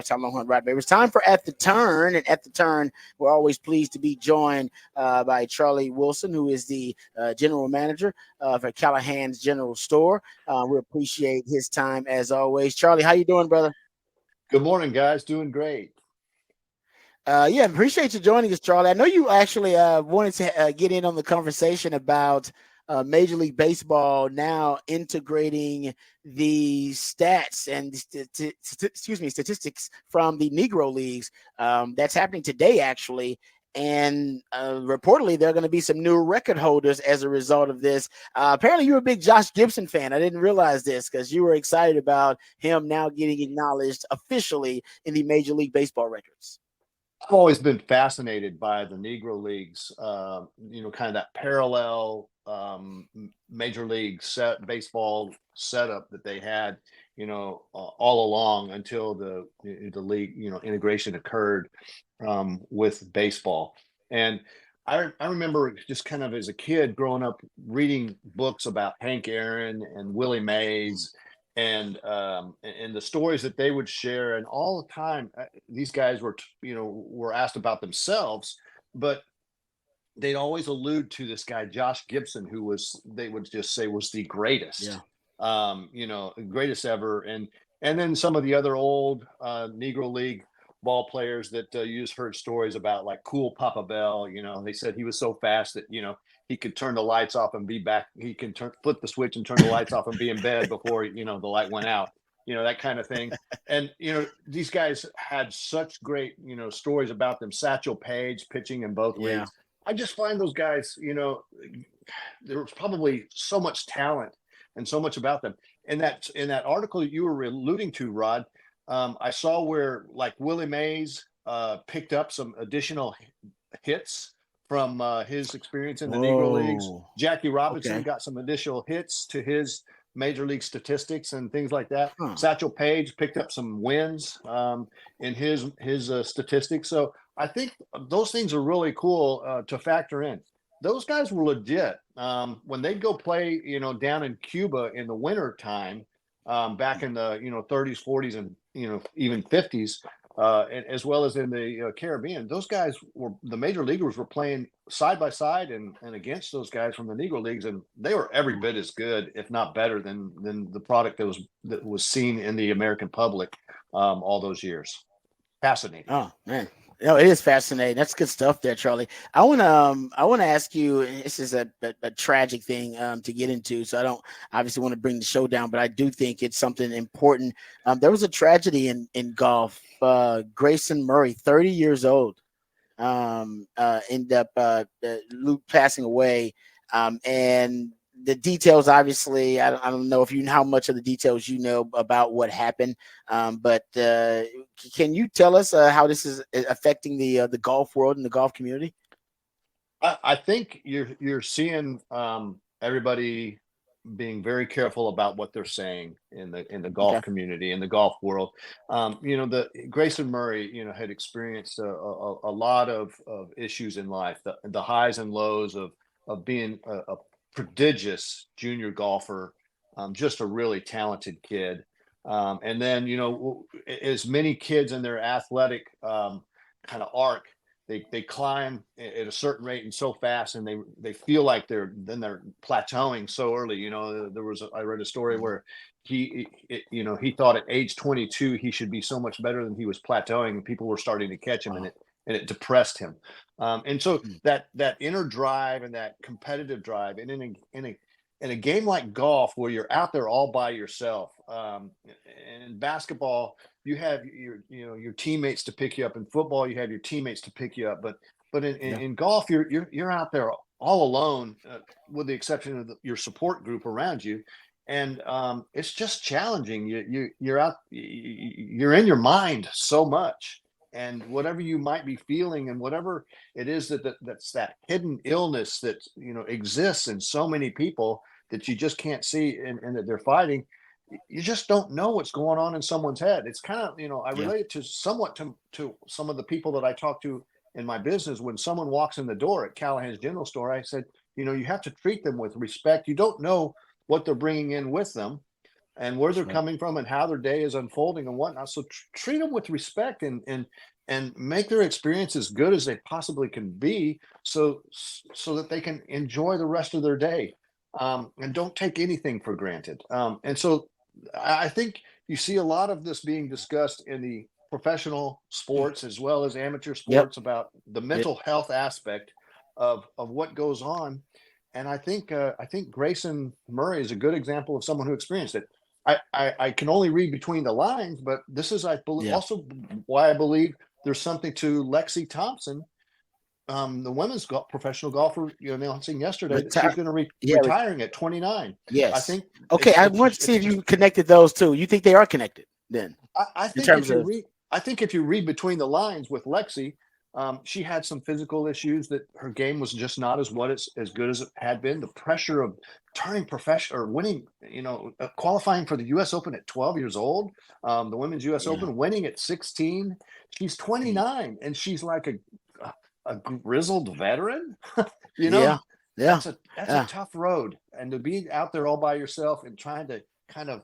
Time on Hunt right, baby. It's time for At the Turn, and at the turn, we're always pleased to be joined by Charlie Wilson, who is the general manager for Callahans General Store. We appreciate his time as always. Charlie, how you doing, brother? Good morning, guys. Doing great. Yeah, appreciate you joining us, Charlie. I know you actually wanted to get in on the conversation about Major League Baseball now integrating the stats and statistics from the Negro leagues. That's happening today, actually. And reportedly, there are going to be some new record holders as a result of this. Apparently, you're a big Josh Gibson fan. I didn't realize this because you were excited about him now getting acknowledged officially in the Major League Baseball records. I've always been fascinated by the Negro Leagues, kind of that parallel major league baseball setup that they had, all along until the league, integration occurred with baseball. And I remember just kind of as a kid growing up reading books about Hank Aaron and Willie Mays and the stories that they would share, and all the time these guys were asked about themselves, but they'd always allude to this guy Josh Gibson, who was, they would just say, was the Yeah. greatest, greatest ever. And then some of the other old Negro League ball players that you just heard stories about, like Cool Papa Bell. They said he was so fast that he could turn the lights off and be back. He can flip the switch and turn the lights off and be in bed before the light went out. That kind of thing. And these guys had such great stories about them. Satchel Paige pitching in both Yeah. leagues. I just find those guys, there was probably so much talent and so much about them. In that article that you were alluding to, Rod, I saw where, like, Willie Mays picked up some additional hits from his experience in the Negro Leagues. Whoa. Jackie Robinson Okay. got some additional hits to his major league statistics and things like that. Huh. Satchel Paige picked up some wins in his statistics. So I think those things are really cool to factor in. Those guys were legit. When they'd go play, down in Cuba in the winter time, back in the 30s, 40s, and even 50s, and as well as in the Caribbean, those guys were, the major leaguers were playing side by side and against those guys from the Negro leagues, and they were every bit as good, if not better, than the product that was seen in the American public all those years. Fascinating. Oh man. No, it is fascinating. That's good stuff there, Charlie. I want to ask you. This is a tragic thing to get into, so I don't obviously want to bring the show down, but I do think it's something important. There was a tragedy in golf. Grayson Murray, 30 years old, ended up Luke passing away, and the details, obviously, I don't know if you how much of the details you know about what happened, but can you tell us how this is affecting the golf world and the golf community? I think you're seeing everybody being very careful about what they're saying in the golf Okay. community, in the golf world. The Grayson Murray, had experienced a lot of issues in life, the highs and lows of being a prodigious junior golfer, just a really talented kid. And then, as many kids in their athletic kind of arc, they climb at a certain rate and so fast, and they feel like they're plateauing so early. I read a story where he thought at age 22 he should be so much better than he was plateauing, and people were starting to catch him, and Wow. it depressed him. And so Mm. that inner drive and that competitive drive, and in a game like golf where you're out there all by yourself, and in basketball you have your teammates to pick you up. In football, you have your teammates to pick you up. But Yeah. in golf, you're out there all alone, with the exception of your support group around you, and it's just challenging. You're out, you're in your mind so much, and whatever you might be feeling, and whatever it is that's that hidden illness that exists in so many people that you just can't see, and that they're fighting. You just don't know what's going on in someone's head. It's kind of, I Yeah. relate it to somewhat to some of the people that I talk to in my business. When someone walks in the door at Callahan's General Store, I said, you have to treat them with respect. You don't know what they're bringing in with them. and where That's they're right. coming from and how their day is unfolding and whatnot. So treat them with respect and make their experience as good as they possibly can be, so that they can enjoy the rest of their day, and don't take anything for granted. And so I think you see a lot of this being discussed in the professional Mm. sports as well as amateur Yep. sports about the Yep. mental health aspect of what goes on. And I think Grayson Murray is a good example of someone who experienced it. I can only read between the lines, but this is Yeah. also why I believe there's something to Lexi Thompson, the women's professional golfer, announcing yesterday that she's Retire. going to Yeah. retiring at 29. I Yes. think Okay. I want to see it's if you connected those two. You think they are connected then, I in think terms if you of? read, I think if you read between the lines with Lexi, she had some physical issues that her game was just not as good as it had been. The pressure of turning professional or winning, qualifying for the U.S. Open at 12 years old, the Women's U.S. Yeah. Open, winning at 16. She's Mhm. 29, and she's like a grizzled veteran. you know, Yeah. Yeah. that's a Yeah. tough road, and to be out there all by yourself and trying to kind of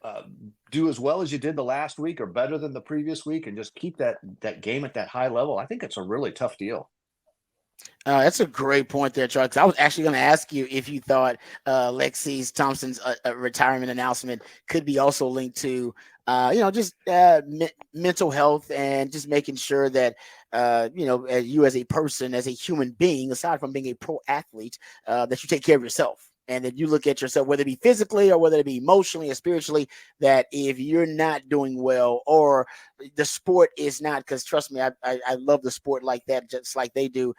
uh, do as well as you did the last week or better than the previous week and just keep that game at that high level. I think it's a really tough deal. That's a great point there, Charles. 'Cause I was actually going to ask you if you thought Lexi Thompson's retirement announcement could be also linked to, just mental health and just making sure that, as you as a person, as a human being, aside from being a pro athlete, that you take care of yourself. And that you look at yourself, whether it be physically or whether it be emotionally or spiritually, that if you're not doing well or the sport is not, because trust me, I love the sport like that, just like they do.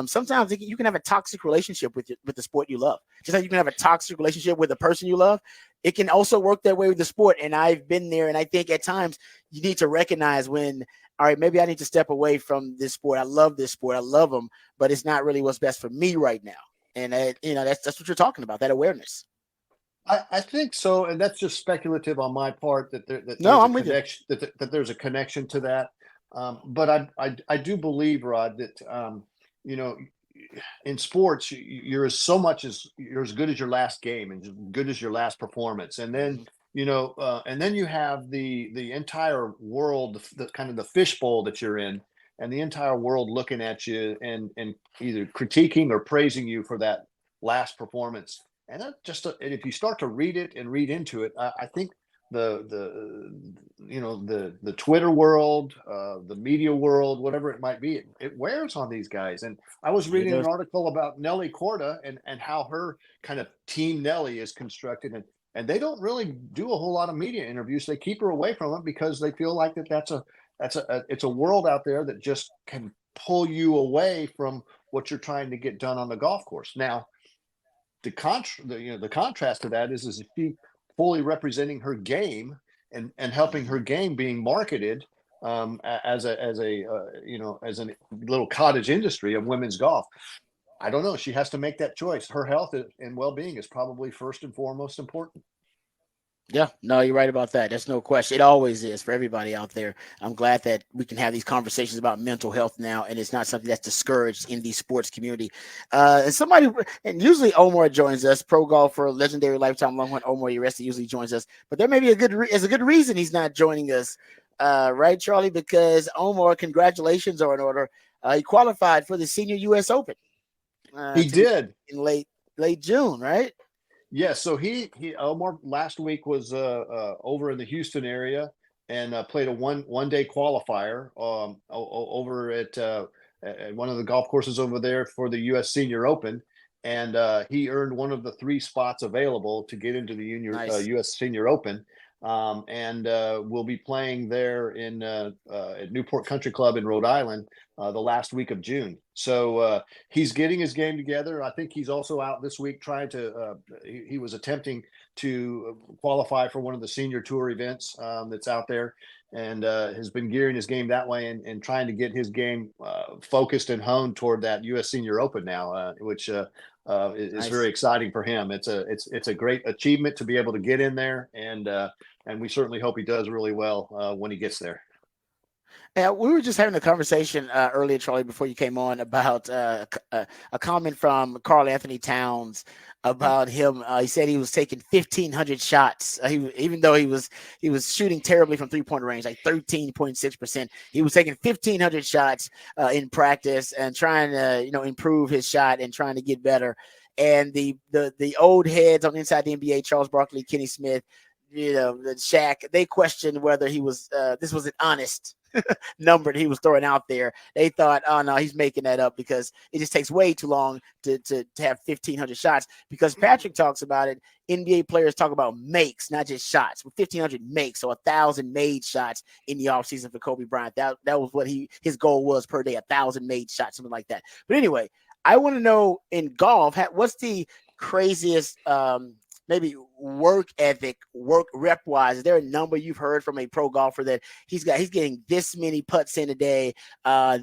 Sometimes you can have a toxic relationship with the sport you love. Just like you can have a toxic relationship with the person you love, it can also work that way with the sport. And I've been there, and I think at times you need to recognize when, all right, maybe I need to step away from this sport. I love this sport. I love them, but it's not really what's best for me right now. And that's what you're talking about, that awareness. I think so, and that's just speculative on my part that No, there's a I'm with you. connection that there's a connection to that. But I do believe, Rod, that you know in sports you're you're as good as your last game and as good as your last performance, and then Mhm. and then you have the entire world, the kind of the fishbowl that you're in, and the entire world looking at you and either critiquing or praising you for that last performance. And that just and if you start to read it and read into it, I think the Twitter world, the media world, whatever it might be, it wears on these guys. And I was It reading an does. article about Nelly Corda and how her kind of team Nelly is constructed, and they don't really do a whole lot of media interviews. They keep her away from it because they feel like it's a world out there that just can pull you away from what you're trying to get done on the golf course. Now, the contrast to that is she fully representing her game and helping Mhm. her game being marketed, as a little cottage industry of women's golf. I don't know. She has to make that choice. Her health and well-being is probably first and foremost important. Yeah, no, you're right about that. That's no question. It always is for everybody out there. I'm glad that we can have these conversations about mental health now, and it's not something that's discouraged in the sports community. And usually Omar joins us, pro golfer, legendary lifetime Longhorn Omar Uresti usually joins us, but there may be a good reason he's not joining us, right, Charlie? Because Omar, congratulations are in order. He qualified for the Senior U.S. Open He to be did. in late June, right? Yeah, so he Omar last week was over in the Houston area and played a one day qualifier over at one of the golf courses over there for the U.S. Senior Open, and he earned one of the three spots available to get into the Nice. U.S. Senior Open, and will be playing there at Newport Country Club in Rhode Island the last week of June. So he's getting his game together. I think he's also out this week trying to. He was attempting to qualify for one of the senior tour events that's out there, and has been gearing his game that way and trying to get his game focused and honed toward that U.S. Senior Open now, which is Nice. very exciting for him. It's a great achievement to be able to get in there, and we certainly hope he does really well when he gets there. Yeah, we were just having a conversation earlier, Charlie, before you came on about a comment from Carl Anthony Towns about him. He said he was taking 1,500 shots. Even though he was shooting terribly from 3 point range, like 13.6%. He was taking 1,500 shots in practice and trying to improve his shot and trying to get better. And the old heads on Inside the NBA, Charles Barkley, Kenny Smith, the Shaq, they questioned whether this was an honest number that he was throwing out there. They thought, oh no, he's making that up because it just takes way too long to have 1,500 shots. Because Patrick talks about it, NBA players talk about makes, not just shots. With 1,500 makes, so 1,000 made shots in the offseason for Kobe Bryant. That was what his goal was per day, 1,000 made shots, something like that. But anyway, I want to know in golf, what's the craziest maybe work ethic, work rep wise? Is there a number you've heard from a pro golfer that he's getting this many putts in a day,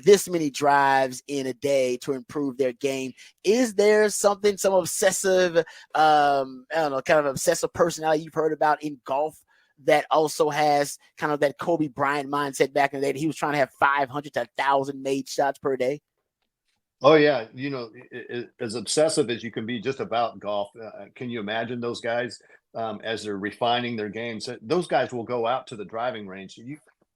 this many drives in a day to improve their game? Is there some obsessive, I don't know, kind of obsessive personality you've heard about in golf that also has kind of that Kobe Bryant mindset back in the day that he was trying to have 500 to 1,000 made shots per day? Oh yeah, as obsessive as you can be just about golf. Can you imagine those guys as they're refining their games? Those guys will go out to the driving range.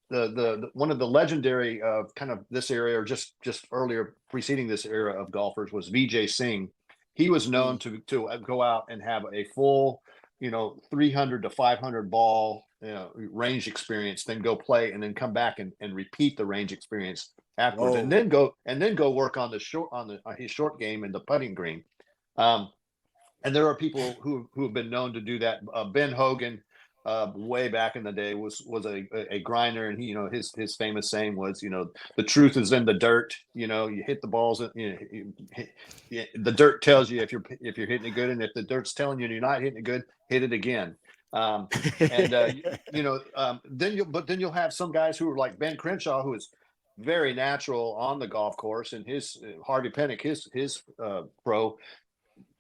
The one of the legendary kind of this area, or just earlier preceding this era of golfers, was VJ Singh. He was known Mm. to go out and have a full 300 to 500 ball range experience, then go play and then come back and repeat the range experience afterwards, and Whoa. then go work on his short game and the putting green. Um, and there are people who have been known to do that. Ben Hogan, way back in the day, was a grinder, and his famous saying was, the truth is in the dirt. You hit the balls. The dirt tells you if you're hitting it good, and if the dirt's telling you you're not hitting it good, hit it again. Um, and then you'll have some guys who are like Ben Crenshaw, who is very natural on the golf course, and his Harvey Pennick, his pro,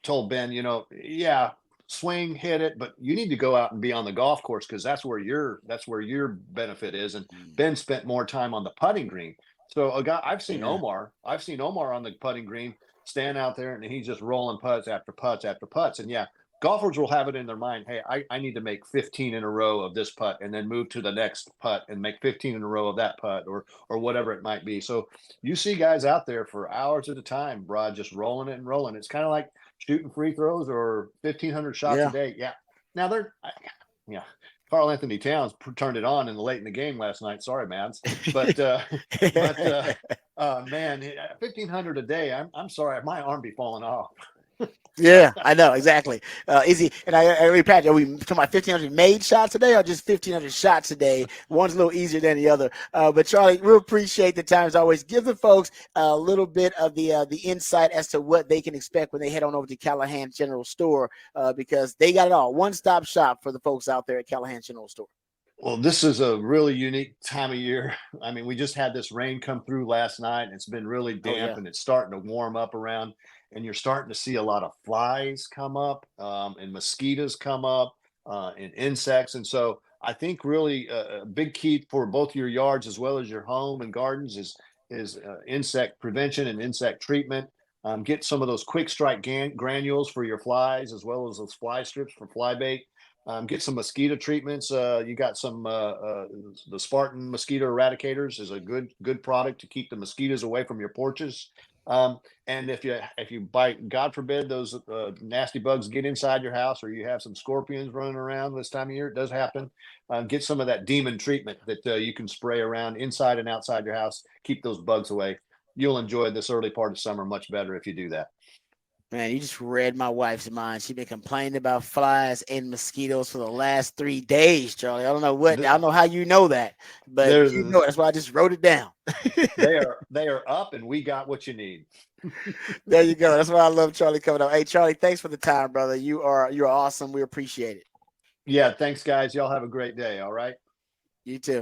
told Ben, yeah, swing, hit it, but you need to go out and be on the golf course, because that's where your benefit is. And Ben spent more time on the putting green. So a guy Yeah. I've seen Omar on the putting green, stand out there, and he's just rolling putts after putts after putts. And yeah, golfers will have it in their mind, hey, I need to make 15 in a row of this putt, and then move to the next putt and make 15 in a row of that putt, or whatever it might be. So you see guys out there for hours at a time, Brad, just rolling it and rolling. It's kind of like shooting free throws or 1,500 shots a Yeah. day. Yeah. Now yeah. Carl Anthony Towns turned it on in the late in the game last night. Sorry, Mads, but but man, 1,500 a day. I'm sorry, my arm be falling off. Yeah, I know exactly. Easy, and I really, Pat, are we talking about 1,500 made shots a day or just 1,500 shots a day? One's a little easier than the other. But Charlie, we appreciate the time as always. Give the folks a little bit of the insight as to what they can expect when they head on over to Callahans General Store, because they got it all. One-stop shop for the folks out there at Callahans General Store. Well, this is a really unique time of year. I mean, we just had this rain come through last night, and it's been really Oh damp, yeah, and it's starting to warm up around, and you're starting to see a lot of flies come up, and mosquitoes come up, and insects. And so I think really a big key for both your yards as well as your home and gardens is insect prevention and insect treatment. Get some of those quick strike granules for your flies, as well as those fly strips for fly bait. Get some mosquito treatments. You got the Spartan mosquito eradicators is a good product to keep the mosquitoes away from your porches. And if you bite, God forbid, those nasty bugs get inside your house, or you have some scorpions running around this time of year, it does happen. Get some of that demon treatment that you can spray around inside and outside your house. Keep those bugs away. You'll enjoy this early part of summer much better if you do that. man, you just read my wife's mind. She's been complaining about flies and mosquitoes for the last 3 days, Charlie. I don't know how you know that, but you They're know it. That's why I just wrote it down. they are up, and we got what you need. There you go. That's why I love Charlie coming up. Hey, Charlie, thanks for the time, brother. You're awesome. We appreciate it. Yeah, thanks, guys. Y'all have a great day. All right. You too.